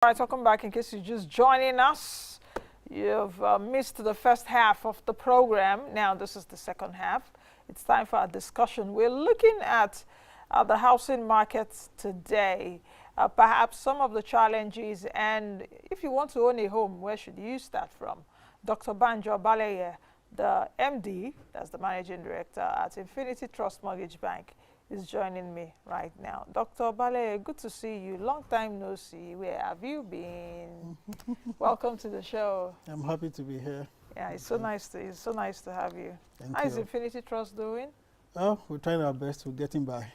All right, welcome back. In case you're just joining us, you've missed the first half of the program. Now this is the second half. It's time for our discussion. We're looking at the housing market today, perhaps some of the challenges, and if you want to own a home, where should you start from? Dr. Olabanjo Obaleye, the MD, that's the Managing Director at Infinity Trust Mortgage Bank, is joining me right now. Dr. Obaleye, good to see you. Long time no see. Where have you been? Welcome to the show. I'm happy to be here. Yeah, it's so nice to have you. Thank How you. is Infinity Trust doing? Oh, we're trying our best to getting by.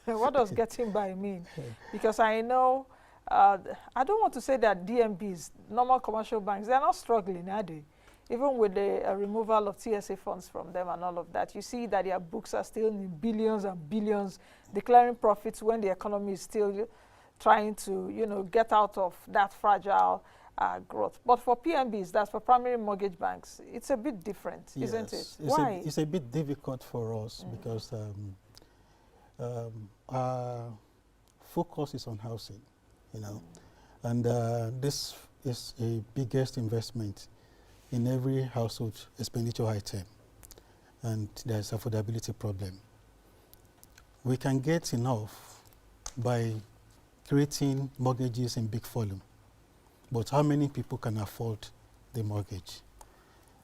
What does getting by mean? Because I know, I don't want to say that DMBs, normal commercial banks, they're not struggling, are they? Even with the removal of TSA funds from them and all of that, you see that their books are still in billions and billions, declaring profits when the economy is still trying to, get out of that fragile growth. But for PMBs, that's for primary mortgage banks, it's a bit different, isn't it? Why? It's a bit difficult for us because our focus is on housing, and this is a biggest investment in every household expenditure item, and there's affordability problem. We can get enough by creating mortgages in big volume, but how many people can afford the mortgage?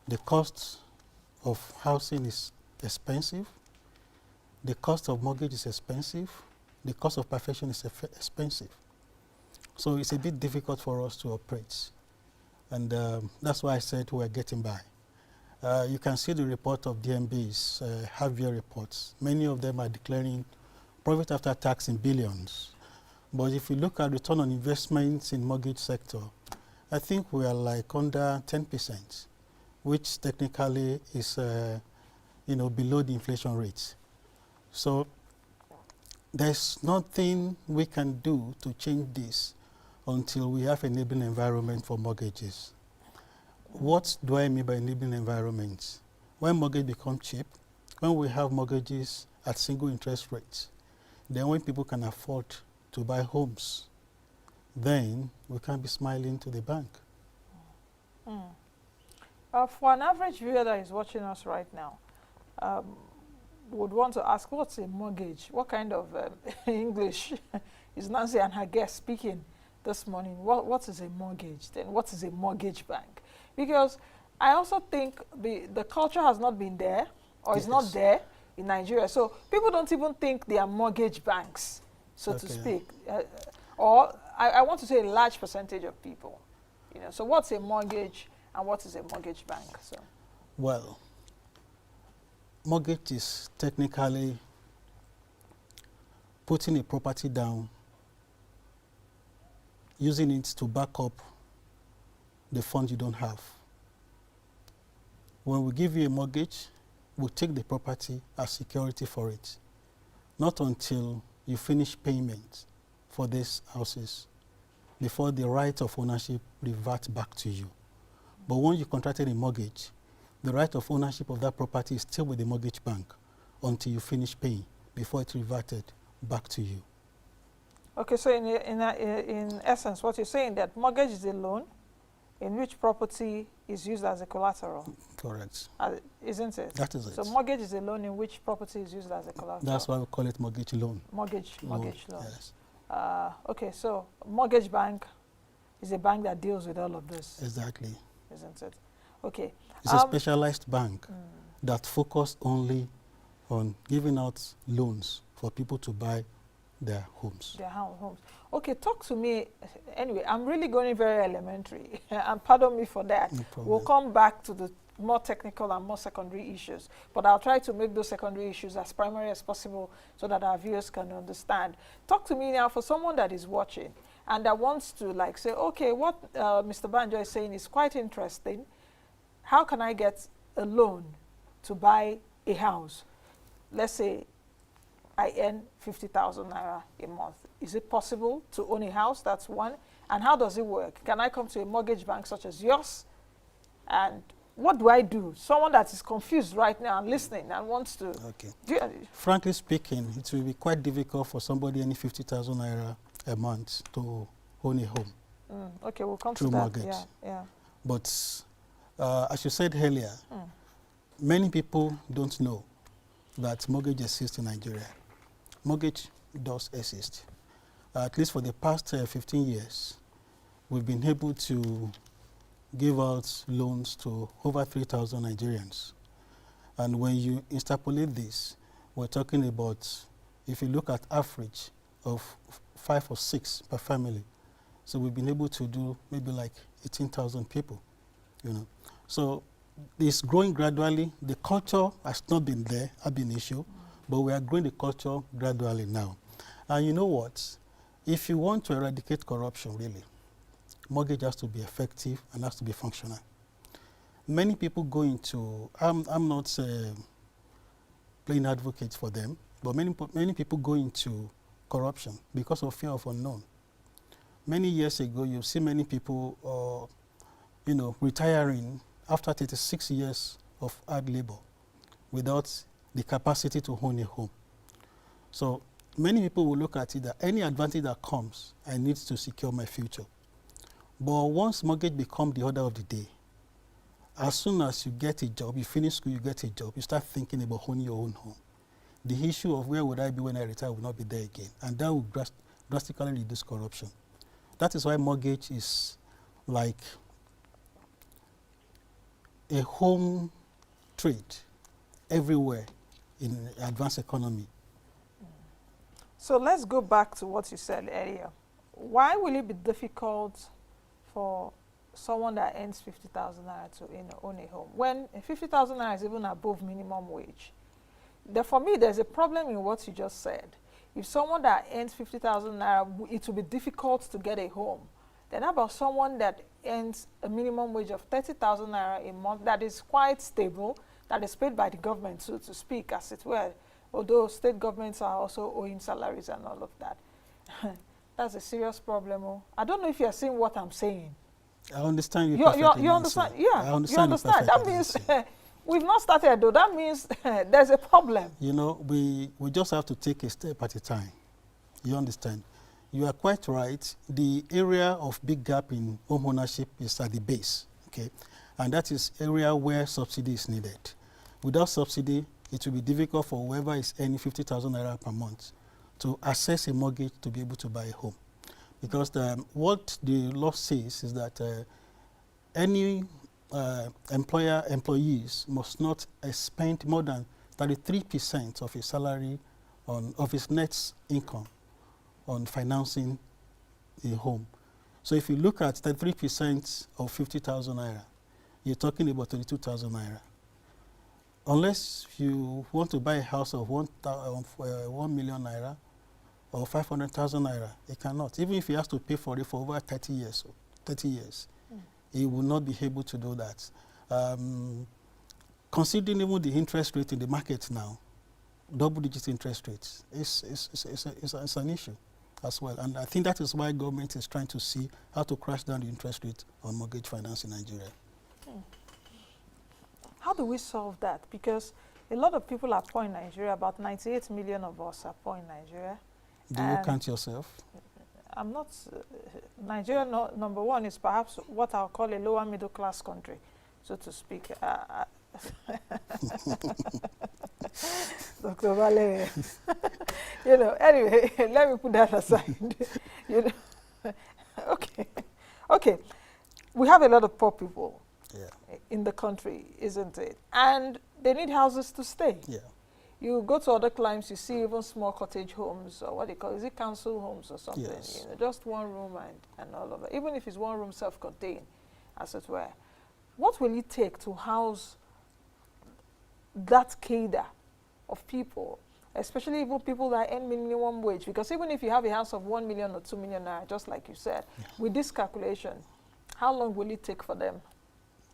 The cost of housing is expensive, the cost of mortgage is expensive, the cost of perfection is expensive. So it's a bit difficult for us to operate. And that's why I said we're getting by. You can see the report of DMBs, half-year reports. Many of them are declaring profit after tax in billions. But if you look at return on investments in mortgage sector, I think we are like under 10%, which technically is below the inflation rate. So there's nothing we can do to change this until we have an enabling environment for mortgages. What do I mean by enabling environment? When mortgage become cheap, when we have mortgages at single interest rates, then when people can afford to buy homes, then we can be smiling to the bank. For an average viewer that is watching us right now, would want to ask, what's a mortgage? What kind of English is Nancy and her guest speaking this morning? What is a mortgage? Then what is a mortgage bank? Because I also think the culture has not been there, or is not there in Nigeria. So people don't even think they are mortgage banks, so to speak. Or I want to say a large percentage of people. So what's a mortgage and what is a mortgage bank? So, well, mortgage is technically putting a property down, using it to back up the funds you don't have. When we give you a mortgage, we take the property as security for it. Not until you finish payment for these houses before the right of ownership reverts back to you. But when you contracted a mortgage, the right of ownership of that property is still with the mortgage bank until you finish paying before it reverted back to you. Okay, so in essence, what you're saying that mortgage is a loan in which property is used as a collateral. Correct. Isn't it? That is it. So mortgage is a loan in which property is used as a collateral. That's why we call it mortgage loan. Mortgage loan. Yes. Okay, so mortgage bank is a bank that deals with all of this. Exactly. Isn't it? Okay. It's a specialized bank that focuses only on giving out loans for people to buy their homes. Their homes. Okay, talk to me. Anyway, I'm really going very elementary, and pardon me for that. No problem. We'll come back to the more technical and more secondary issues, but I'll try to make those secondary issues as primary as possible so that our viewers can understand. Talk to me now for someone that is watching and that wants to say, okay, what Mr. Banjo is saying is quite interesting. How can I get a loan to buy a house? Let's say I earn 50,000 naira a month. Is it possible to own a house? That's one. And how does it work? Can I come to a mortgage bank such as yours? And what do I do? Someone that is confused right now and listening and wants to... Okay. Frankly speaking, it will be quite difficult for somebody earning 50,000 naira a month to own a home. Okay, we'll come through to that. mortgage. Yeah, yeah. But as you said earlier, many people don't know that mortgage exists in Nigeria. Mortgage does exist. At least for the past 15 years, we've been able to give out loans to over 3,000 Nigerians. And when you extrapolate this, we're talking about, if you look at average of 5 or 6 per family, so we've been able to do maybe like 18,000 people, you know. So it's growing gradually. The culture has not been there, have been an issue, but we are growing the culture gradually now. And you know what? If you want to eradicate corruption, really, mortgage has to be effective and has to be functional. Many people go into, I'm not playing advocate for them, but many people go into corruption because of fear of unknown. Many years ago, you see many people, retiring after 36 years of hard labor without the capacity to own a home. So many people will look at it that any advantage that comes, I need to secure my future. But once mortgage becomes the order of the day, as soon as you get a job, you finish school, you get a job, you start thinking about owning your own home. The issue of where would I be when I retire will not be there again. And that will drastically reduce corruption. That is why mortgage is like a home trade everywhere in advanced economy. So let's go back to what you said earlier. Why will it be difficult for someone that earns 50,000 naira to own a home when 50,000 naira is even above minimum wage? For me, there's a problem in what you just said. If someone that earns 50,000 naira, it will be difficult to get a home. Then how about someone that earns a minimum wage of 30,000 naira a month that is quite stable, that is paid by the government, so to speak, as it were, although state governments are also owing salaries and all of that. That's a serious problem. I don't know if you're seeing what I'm saying. I understand you perfectly. You understand? Yeah, I understand you understand. That means we've not started though. That means there's a problem. You know, we just have to take a step at a time. You understand? You are quite right. The area of big gap in home ownership is at the base, okay? And that is area where subsidy is needed. Without subsidy, it will be difficult for whoever is earning 50,000 naira per month to access a mortgage to be able to buy a home. Because what the law says is that any employees must not spend more than 33% of his salary of his net income on financing a home. So if you look at 33% of 50,000 naira, you're talking about 22,000 naira. Unless you want to buy a house of 1 million naira or 500,000 naira, he cannot. Even if he has to pay for it for over 30 years, he will not be able to do that. Considering even the interest rate in the market now, double-digit interest rates, is an issue as well. And I think that is why government is trying to see how to crash down the interest rate on mortgage finance in Nigeria. How do we solve that? Because a lot of people are poor in Nigeria. About 98 million of us are poor in Nigeria. Do you count yourself? I'm not. Nigeria, number one, is perhaps what I'll call a lower middle class country, so to speak. Dr. Obaleye. Anyway, let me put that aside. Okay. We have a lot of poor people in the country, isn't it? And they need houses to stay. Yeah. You go to other climes, you see even small cottage homes, or what they call, is it council homes or something? Yes. Just one room and all of that. Even if it's one room self-contained, as it were. What will it take to house that cadre of people, especially even people that earn minimum wage? Because even if you have a house of 1 million or 2 million naira, just like you said, with this calculation, how long will it take for them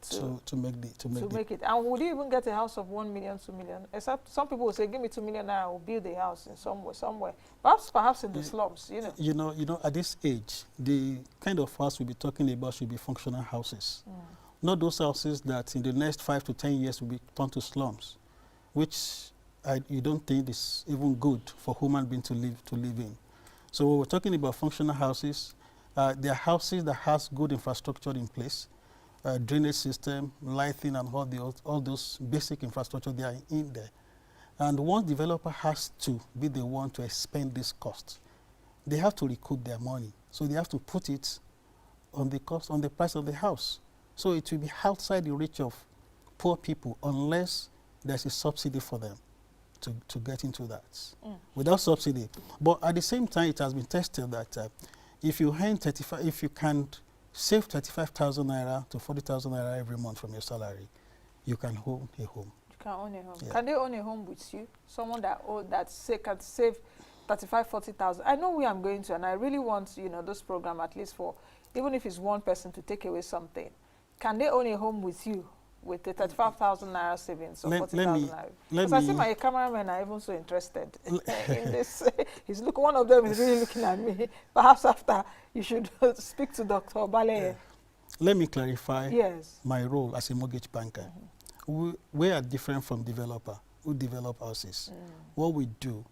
to make it? And would you even get a house of 1 million, 2 million? Except some people will say, give me 2 million naira, I will build a house in somewhere. Perhaps in the slums, You know, at this age, the kind of house we'll be talking about should be functional houses. Not those houses that in the next 5 to 10 years will be turned to slums, which you don't think is even good for human being to live in. So we're talking about functional houses, There are houses that has good infrastructure in place, drainage system, lighting, and all those basic infrastructure, they are in there. And one developer has to be the one to expend this cost. They have to recoup their money. So they have to put it on the cost, on the price of the house. So it will be outside the reach of poor people unless there's a subsidy for them to get into that. Without subsidy. But at the same time, it has been tested that if you can save 35,000 naira to 40,000 naira every month from your salary, you can own a home. You can own a home. Yeah. Can they own a home with you? Someone that can save 35, 40,000. I know where I'm going to, and I really want, this program at least for, even if it's one person to take away something. Can they own a home with you with the 35,000 naira savings or 40,000 naira? Because I see my cameramen are even so interested in this. One of them is really looking at me. Perhaps after you should speak to Dr. Obaleye. Let me clarify my role as a mortgage banker. We are different from developer who develop houses. What we do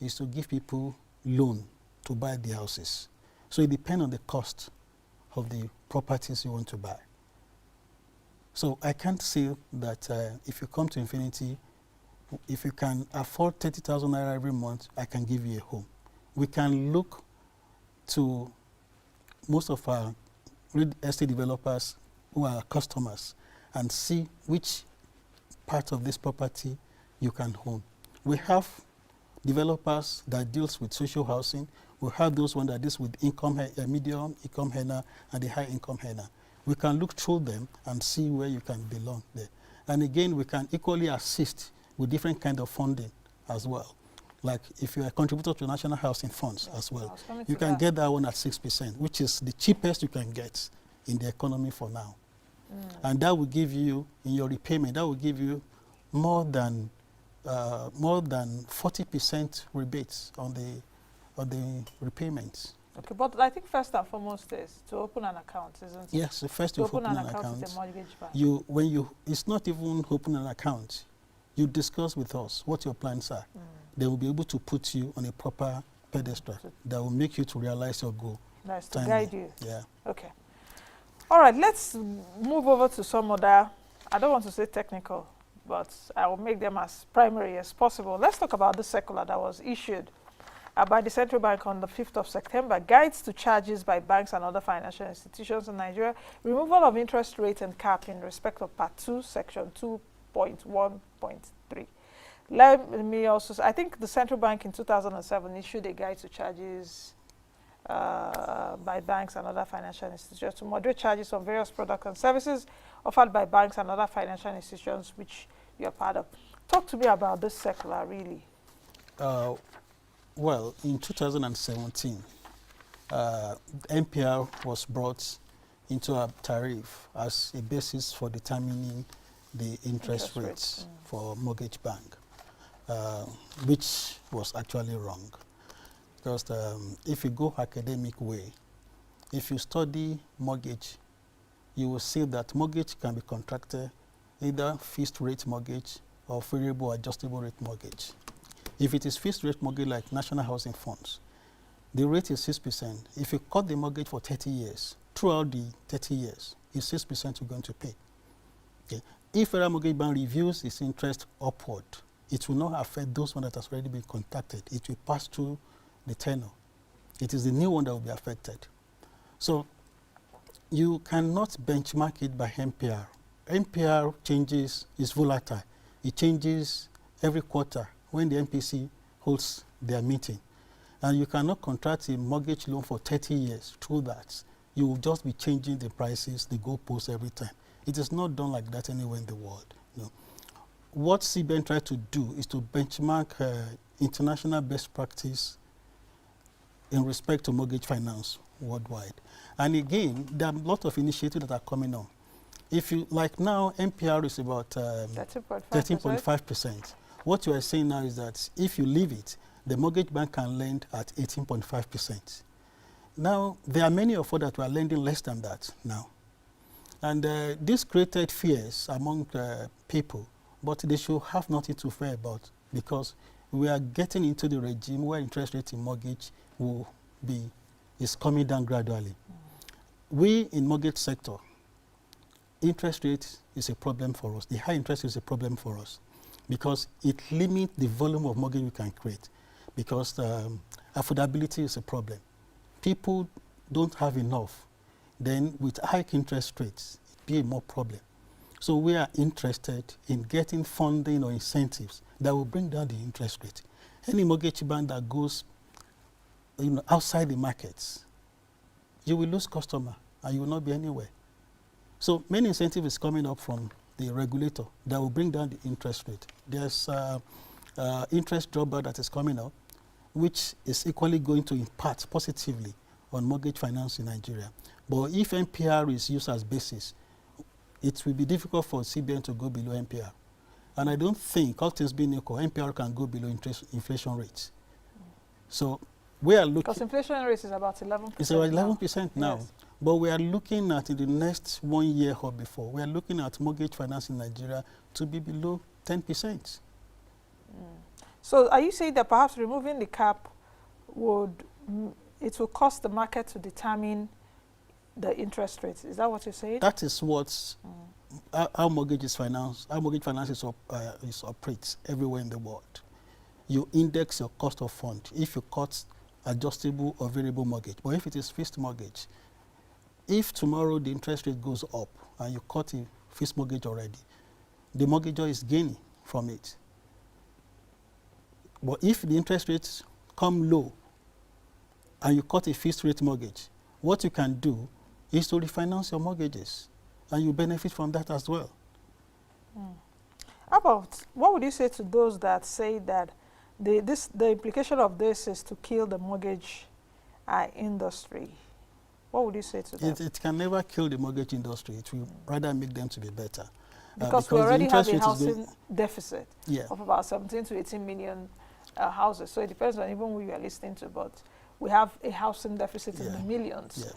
is to give people loan to buy the houses. So it depends on the cost of the properties you want to buy. So I can't say that if you come to Infinity, if you can afford 30,000 naira every month, I can give you a home. We can look to most of our real estate developers who are customers and see which part of this property you can own. We have developers that deals with social housing. We have those ones that deals with medium income earner and the high income earner. We can look through them and see where you can belong there. And again, we can equally assist with different kind of funding as well. Like if you're a contributor to national housing funds as well, you can get that one at 6%, which is the cheapest you can get in the economy for now. And that will give you, in your repayment, that will give you more than 40% rebates on the repayments. Okay, but I think first and foremost is to open an account, isn't it? Yes, first you open an account. With a mortgage bank. It's not even open an account. You discuss with us what your plans are. They will be able to put you on a proper pedestal that will make you to realize your goal. Nice, to guide you. Yeah. Okay. All right, let's move over to some other, I don't want to say technical, but I will make them as primary as possible. Let's talk about the circular that was issued by the Central Bank on the 5th of September, guides to charges by banks and other financial institutions in Nigeria, removal of interest rate and cap in respect of Part 2, Section 2.1.3. Let me also say, I think the Central Bank in 2007 issued a guide to charges by banks and other financial institutions to moderate charges on various products and services offered by banks and other financial institutions which you are part of. Talk to me about this circular, really. Well, in 2017, MPR was brought into a tariff as a basis for determining the interest rates for mortgage bank, which was actually wrong. Because if you go academic way, if you study mortgage, you will see that mortgage can be contracted either fixed rate mortgage or variable adjustable rate mortgage. If it is fixed rate mortgage like national housing funds, the rate is 6%. If you cut the mortgage for 30 years, throughout the 30 years, it's 6% you're going to pay. Okay. If Federal Mortgage Bank reviews its interest upward, it will not affect those ones that has already been contracted. It will pass through the tenor. It is the new one that will be affected. So you cannot benchmark it by MPR. MPR changes, is volatile. It changes every quarter when the MPC holds their meeting. And you cannot contract a mortgage loan for 30 years through that. You will just be changing the prices, the goalposts every time. It is not done like that anywhere in the world. No. What CBN tried to do is to benchmark international best practice in respect to mortgage finance worldwide. And again, there are a lot of initiatives that are coming on. If you, like now, MPR is about 13.5%. What you are saying now is that if you leave it, the mortgage bank can lend at 18.5%. Now, there are many of us that were lending less than that now. And this created fears among people, but they should have nothing to fear about because we are getting into the regime where interest rate in mortgage will be is coming down gradually. We in mortgage sector, interest rate is a problem for us. The high interest is a problem for us because it limits the volume of mortgage we can create, because affordability is a problem. People don't have enough. Then with high interest rates, it be a more problem. So we are interested in getting funding or incentives that will bring down the interest rate. Any mortgage bank that goes outside the markets, you will lose customer and you will not be anywhere. So many incentive is coming up from the regulator that will bring down the interest rate. There's interest drawback that is coming up, which is equally going to impact positively on mortgage finance in Nigeria. But if NPR is used as basis, it will be difficult for CBN to go below NPR. And I don't think, all things being equal, NPR can go below inflation rates. So we are looking... Because inflation rate is about 11%. It's about 11% now. Yes. But we are looking at, in the next 1 year or before, we are looking at mortgage finance in Nigeria to be below 10%. So are you saying that perhaps removing the cap would, it will cost the market to determine the interest rates? Is that what you're saying? That is what our mortgage is financed. Our mortgage finance is operates everywhere in the world. You index your cost of fund if you cut adjustable or variable mortgage. But if it is fixed mortgage, if tomorrow the interest rate goes up and you cut a fixed mortgage already, the mortgagor is gaining from it. But if the interest rates come low and you cut a fixed rate mortgage, what you can do is to refinance your mortgages and you benefit from that as well. How about, what would you say to those that say that the implication of this is to kill the mortgage industry? What would you say to them? It can never kill the mortgage industry. It will rather make them to be better. Because we already have a housing deficit of about 17 to 18 million houses. So it depends on even who you are listening to, but we have a housing deficit in the millions.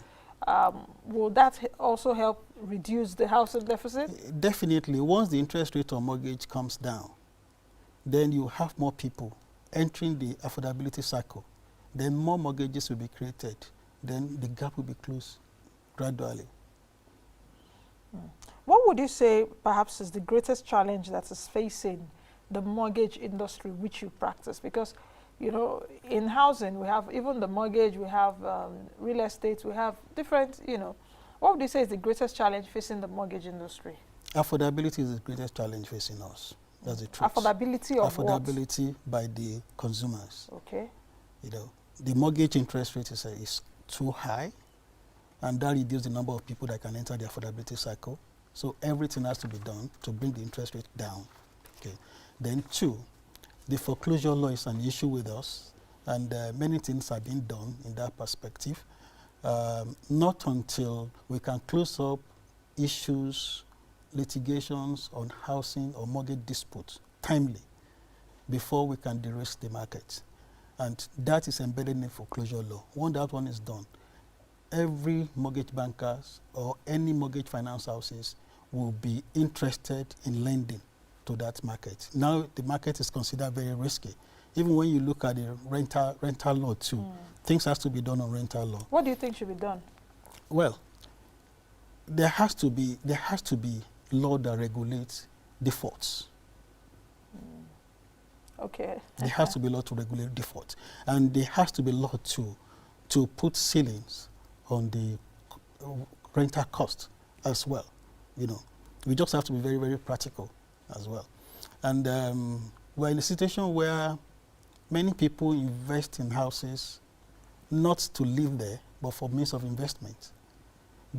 Will that also help reduce the housing deficit? Definitely. Once the interest rate on mortgage comes down, then you have more people entering the affordability cycle. Then more mortgages will be created. Then the gap will be closed gradually. What would you say perhaps is the greatest challenge that is facing the mortgage industry which you practice? Because, you know, in housing, we have even the mortgage, we have real estate, we have different, you know. What would you say is the greatest challenge facing the mortgage industry? Affordability is the greatest challenge facing us. That's the truth. Affordability of affordability what? By the consumers. Okay. You know, the mortgage interest rate is too high, and that reduces the number of people that can enter the affordability cycle. So everything has to be done to bring the interest rate down. Okay. Then two, the foreclosure law is an issue with us, and many things are being done in that perspective. Not until we can close up issues, litigations on housing or mortgage disputes timely before we can de-risk the market. And that is embedded in foreclosure law. Once that one is done, every mortgage bankers or any mortgage finance houses will be interested in lending to that market. Now the market is considered very risky. Even when you look at the rental law too, things has to be done on rental law. What do you think should be done? Well, there has to be law that regulates defaults. Okay. There has to be law to regulate default, and there has to be law to put ceilings on the rental cost as well. You know, we just have to be very, very practical as well. And we're in a situation where many people invest in houses not to live there, but for means of investment,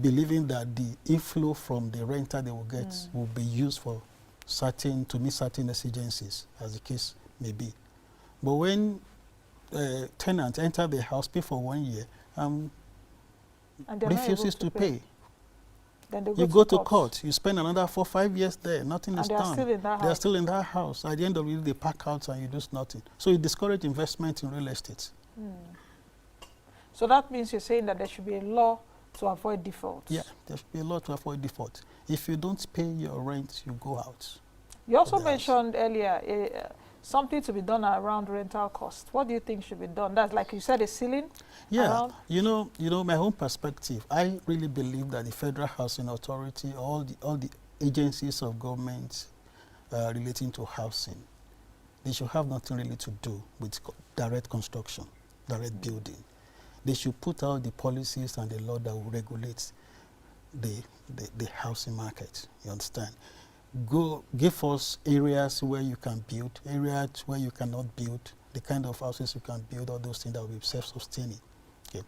believing that the inflow from the rental they will get will be used for to meet certain exigencies, as the case may be. But when tenants enter the house, pay for 1 year, and refuses to pay, then you go to court. You spend another 4 or 5 years there. Nothing is done. Still in that they are still in that house. At the end of the day, they pack out and you do nothing. So you discourage investment in real estate. So that means you're saying that there should be a law to avoid defaults. Yeah, there should be a law to avoid default. If you don't pay your rent, you go out. You also mentioned earlier something to be done around rental cost. What do you think should be done? That's like you said, a ceiling? Yeah, you know, my own perspective, I really believe that the Federal Housing Authority, all the agencies of government relating to housing, they should have nothing really to do with direct construction, direct building. They should put out the policies and the law that will regulate the housing market. You understand? Give us areas where you can build, areas where you cannot build, the kind of houses you can build, all those things that will be self-sustaining. Okay.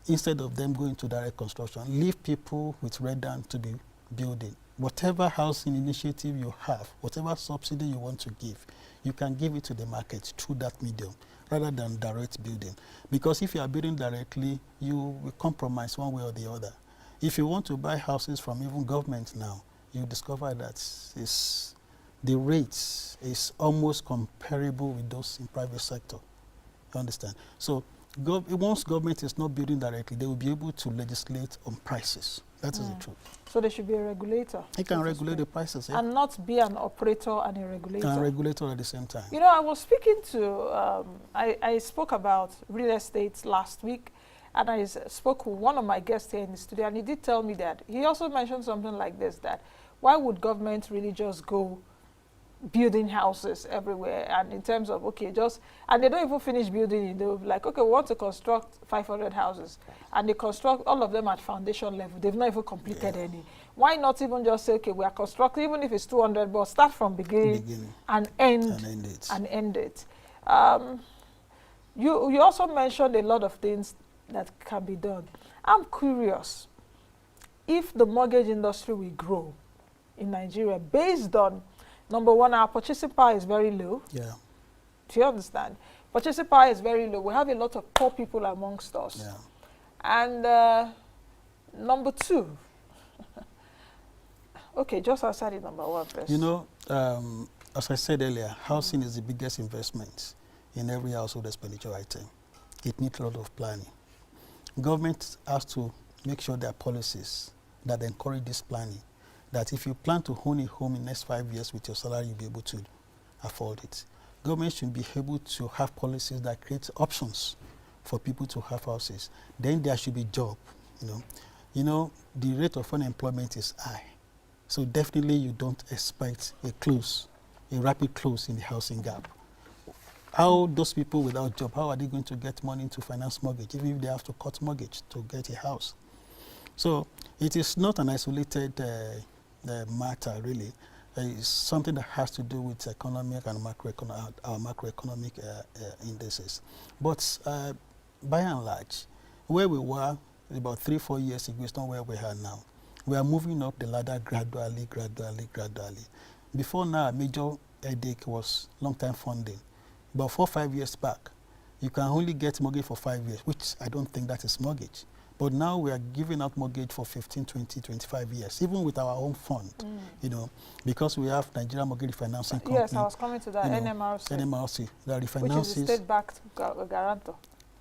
Instead of them going to direct construction, leave people with red hand to be building. Whatever housing initiative you have, whatever subsidy you want to give, you can give it to the market through that medium rather than direct building. Because if you are building directly, you will compromise one way or the other. If you want to buy houses from even government now, you discover that the rates is almost comparable with those in private sector. You understand? So once government is not building directly, they will be able to legislate on prices. That is the truth. So there should be a regulator. It can regulate the prices. Yeah? And not be an operator and a regulator. And a regulator at the same time. You know, I was speaking to, I spoke about real estate last week, and I spoke with one of my guests here in the studio, and he did tell me that. He also mentioned something like this, that why would government really just go building houses everywhere, and in terms of, okay, and they don't even finish building it. They'll be like, okay, we want to construct 500 houses, and they construct all of them at foundation level. They've not even completed any. Why not even just say, okay, we are constructing, even if it's 200, but start from beginning and end it. You also mentioned a lot of things that can be done. I'm curious if the mortgage industry will grow in Nigeria based on, number one, our purchasing power is very low. Yeah. Do you understand? Purchasing power is very low. We have a lot of poor people amongst us. Yeah. And number two, okay, just answer the number one first. You know, as I said earlier, housing is the biggest investment in every household expenditure item. It needs a lot of planning. Government has to make sure there are policies that encourage this planning, that if you plan to own a home in the next 5 years with your salary, you'll be able to afford it. Government should be able to have policies that create options for people to have houses. Then there should be job, You know, the rate of unemployment is high. So definitely you don't expect a rapid close in the housing gap. How those people without job, how are they going to get money to finance mortgage, even if they have to cut mortgage to get a house? So it is not an isolated matter, really. It's something that has to do with economic and macroeconomic indices. But by and large, where we were about 3-4 years ago is not where we are now. We are moving up the ladder gradually. Before now, a major headache was long-term funding. But 4-5 years back, you can only get mortgage for 5 years, which I don't think that is mortgage. But now we are giving out mortgage for 15, 20, 25 years, even with our own fund, because we have Nigeria Mortgage Financing Company. Yes, I was coming to that, NMRC. NMRC, that refinances. Which is the state-backed guarantor.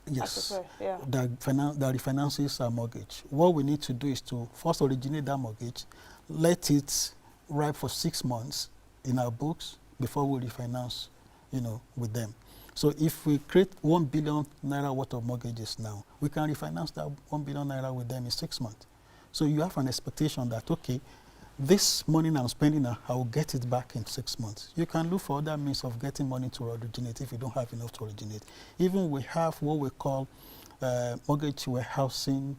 Yes, yeah. that refinances our mortgage. What we need to do is to first originate that mortgage, let it ride for 6 months in our books before we refinance, with them. So if we create 1 billion naira worth of mortgages now, we can refinance that 1 billion naira with them in 6 months. So you have an expectation that, okay, this money I'm spending now, I will get it back in 6 months. You can look for other means of getting money to originate if you don't have enough to originate. Even we have what we call Mortgage Warehousing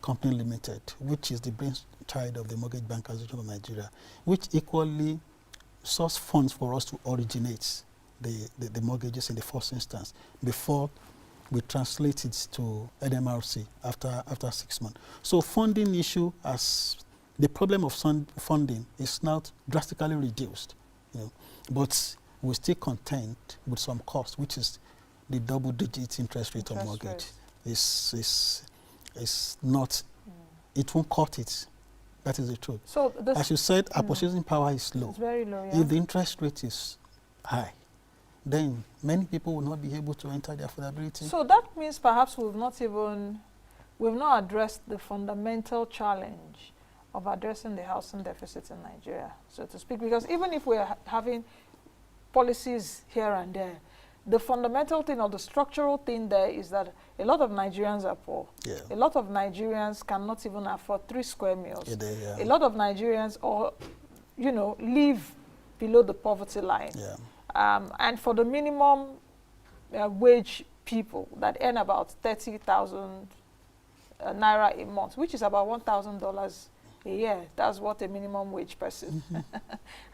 Company Limited, which is the brainchild of the Mortgage Bank Association of Nigeria, which equally source funds for us to originate the mortgages in the first instance before we translate it to NMRC after 6 months. So funding issue, as the problem of funding is now drastically reduced, but we're still content with some cost, which is the double-digit interest rate on mortgage. Is not, it won't cut it. That is the truth. So as you said, our purchasing power is low. It's very low, yeah. If the interest rate is high, then many people will not be able to enter the affordability. So that means perhaps we've not addressed the fundamental challenge of addressing the housing deficit in Nigeria, so to speak. Because even if we're having policies here and there. The fundamental thing or the structural thing there is that a lot of Nigerians are poor. Yeah. A lot of Nigerians cannot even afford 3 square meals. Yeah. A lot of Nigerians live below the poverty line. Yeah. And for the minimum wage people that earn about 30,000 naira a month, which is about $1,000 a year. That's what a minimum wage person.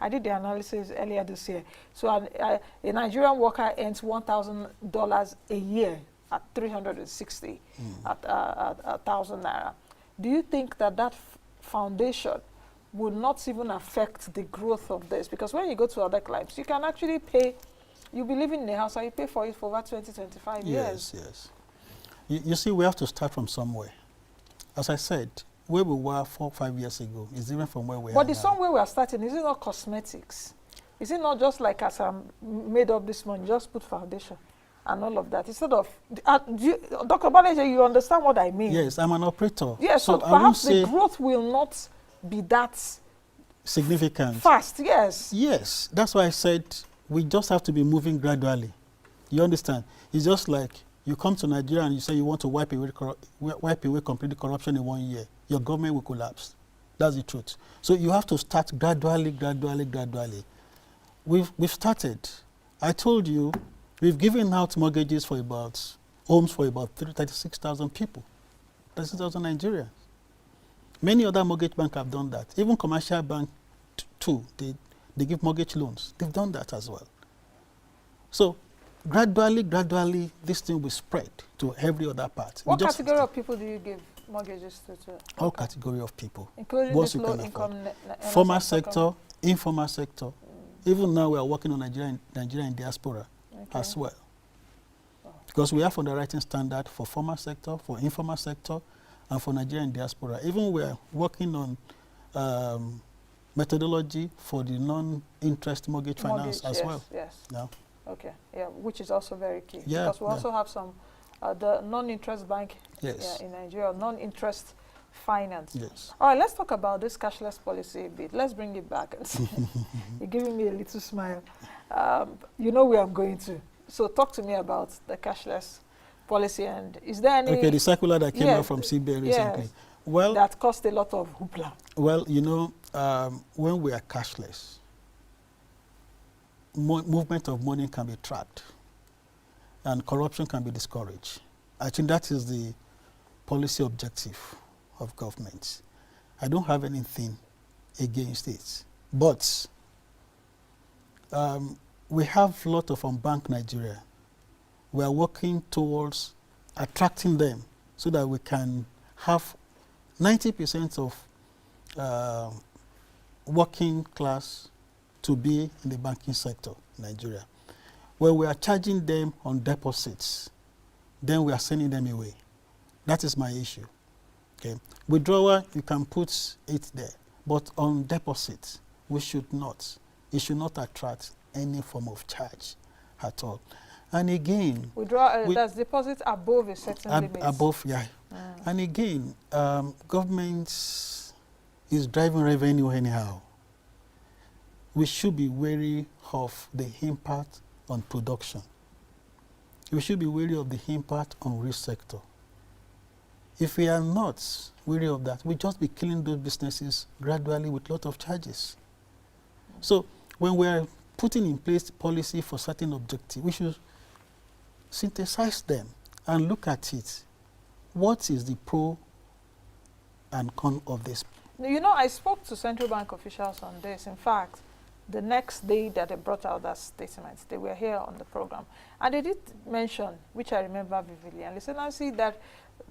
I did the analysis earlier this year. So a Nigerian worker earns $1,000 a year at 360 at 1,000 naira. Do you think that that foundation would not even affect the growth of this? Because when you go to other climes, you can actually pay. You'll be living in a house and you pay for it for over 20, 25 years. Yes. You see, we have to start from somewhere. As I said, where we were 4 or 5 years ago is different from where we are now. But the somewhere we are starting, is it not cosmetics? Is it not just like as I'm made up this morning, just put foundation and all of that? Instead of, Dr. Obaleye, you understand what I mean? Yes, I'm an operator. Yes, so perhaps the growth will not be that significant. Fast, yes. Yes, that's why I said we just have to be moving gradually. You understand? It's just like you come to Nigeria and you say you want to wipe away completely corruption in 1 year. Your government will collapse. That's the truth. So you have to start gradually. We've started. I told you, we've given out mortgages for homes for about 36,000 people, 36,000 Nigerians. Many other mortgage banks have done that. Even commercial bank too, they give mortgage loans. They've done that as well. So gradually, this thing will spread to every other part. What category of people do you give mortgages to? All category of people. Including this low income? Formal sector, informal sector. Even now we are working on Nigerian diaspora as well. Because we have underwriting standard for formal sector, for informal sector, and for Nigerian diaspora. Even we are working on methodology for the non-interest mortgage finance as well. Yes. No? Okay. Yeah, which is also very key. Yeah, because we also have some the non-interest bank in Nigeria, non-interest finance. Yes. All right, let's talk about this cashless policy a bit. Let's bring it back. You're giving me a little smile. You know where I'm going to. So talk to me about the cashless policy, and is there any... Okay, the circular that came out from CBN recently. Yes, well, that caused a lot of hoopla. Well, you know, when we are cashless, movement of money can be tracked and corruption can be discouraged. I think that is the policy objective of government. I don't have anything against it, but we have a lot of unbanked Nigeria. We are working towards attracting them so that we can have 90% of working class to be in the banking sector in Nigeria. When we are charging them on deposits, then we are sending them away. That is my issue. Okay. Withdrawal, you can put it there, but on deposits, we should not. It should not attract any form of charge at all. And again, withdrawal, that's deposit above a certain limit. Above, yeah. And again, government is driving revenue anyhow. We should be wary of the impact on production. We should be wary of the impact on real sector. If we are not wary of that, we just be killing those businesses gradually with a lot of charges. So when we are putting in place policy for certain objectives, we should synthesize them and look at it. What is the pro and con of this? You know, I spoke to central bank officials on this. In fact, the next day that they brought out that statement, they were here on the program. And they did mention, which I remember vividly, and they said, Nancy, that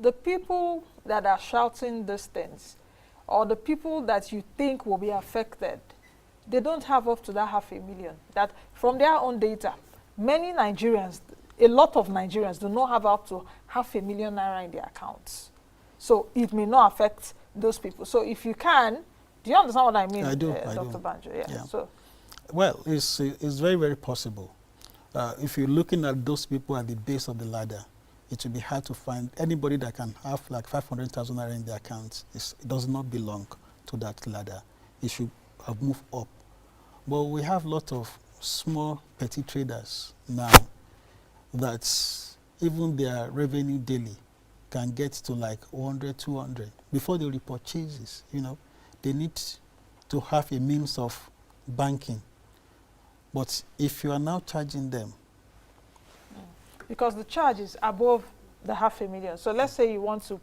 the people that are shouting these things, or the people that you think will be affected, they don't have up to that 500,000. That from their own data, many Nigerians, a lot of Nigerians do not have up to 500,000 naira in their accounts. So it may not affect those people. So if you can, do you understand what I mean, I do, Dr. Banjo? Yeah. So, well, it's very, very possible. If you're looking at those people at the base of the ladder, it will be hard to find anybody that can have like 500,000 naira in their accounts. It does not belong to that ladder. It should have moved up. But we have a lot of small petty traders now that even their revenue daily can get to like 100, 200 before they report chases. You know, they need to have a means of banking. But if you are now charging them, because the charge is above the 500,000. So let's say you want to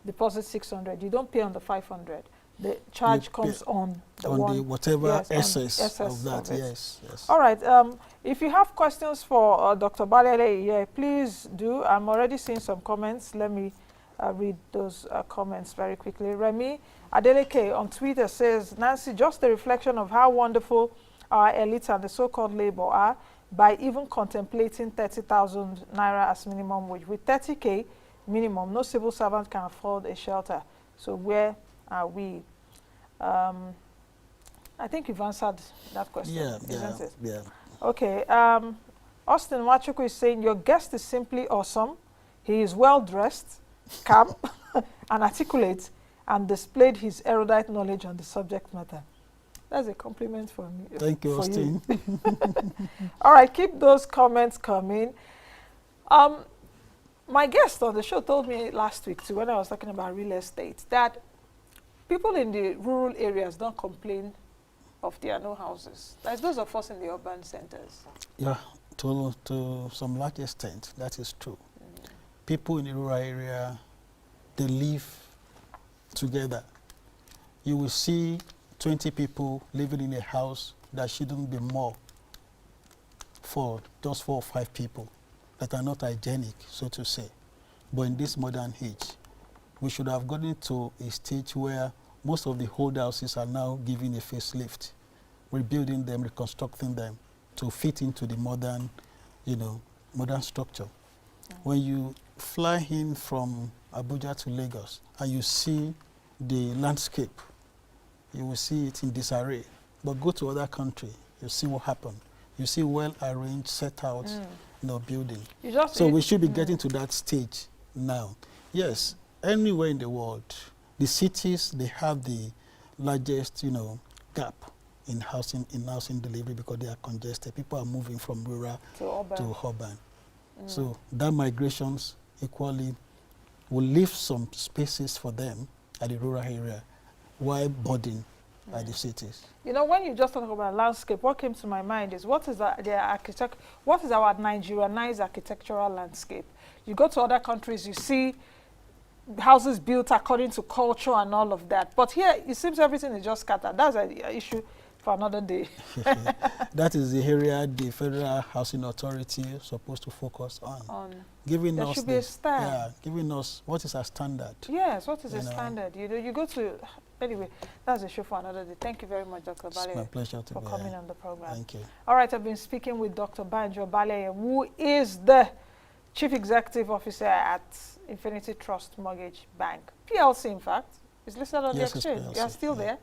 deposit 600, you don't pay on the 500. The charge comes on the whatever excess on of that. Yes, yes. All right. If you have questions for Dr. Obaleye, please do. I'm already seeing some comments. Let me read those comments very quickly. Remy Adeleke on Twitter says, Nancy, just a reflection of how wonderful our elites and the so-called labor are by even contemplating 30,000 naira as minimum wage. With 30K minimum, no civil servant can afford a shelter. So where are we? I think you've answered that question, isn't it? Yeah. Okay. Austin Wachuku is saying, your guest is simply awesome. He is well-dressed, calm, and articulate, and displayed his erudite knowledge on the subject matter. That's a compliment for me. Thank you, Austin. All right, keep those comments coming. My guest on the show told me last week, too, when I was talking about real estate, that people in the rural areas don't complain of there are no houses. There's those of us in the urban centers. Yeah, to some large extent, that is true. People in the rural area, they live together. You will see 20 people living in a house that shouldn't be more for just 4 or 5 people that are not hygienic, so to say. But in this modern age, we should have gotten to a stage where most of the old houses are now giving a facelift, rebuilding them, reconstructing them to fit into the modern, modern structure. When you fly in from Abuja to Lagos and you see the landscape, you will see it in disarray. But go to other country, you see what happened. You see well-arranged, set out, building. So we should be getting to that stage now. Yes, anywhere in the world, the cities, they have the largest, gap in housing delivery because they are congested. People are moving from rural to urban. So that migrations equally will leave some spaces for them at the rural area while burdened by the cities. When you just talk about landscape, what came to my mind is what is our Nigerianized architectural landscape? You go to other countries, you see houses built according to culture and all of that. But here, it seems everything is just scattered. That's an issue for another day. That is the area the Federal Housing Authority is supposed to focus on. Giving there us should be a standard. Yeah, giving us what is our standard. Yes, what is a standard? You go to, anyway, that's a show for another day. Thank you very much, Dr. Obaleye. It's my pleasure to for be coming here. on the program. Thank you. All right, I've been speaking with Dr. Olabanjo Obaleye, who is the Chief Executive Officer at Infinity Trust Mortgage Bank. PLC, in fact, is listed on the exchange. You are still there?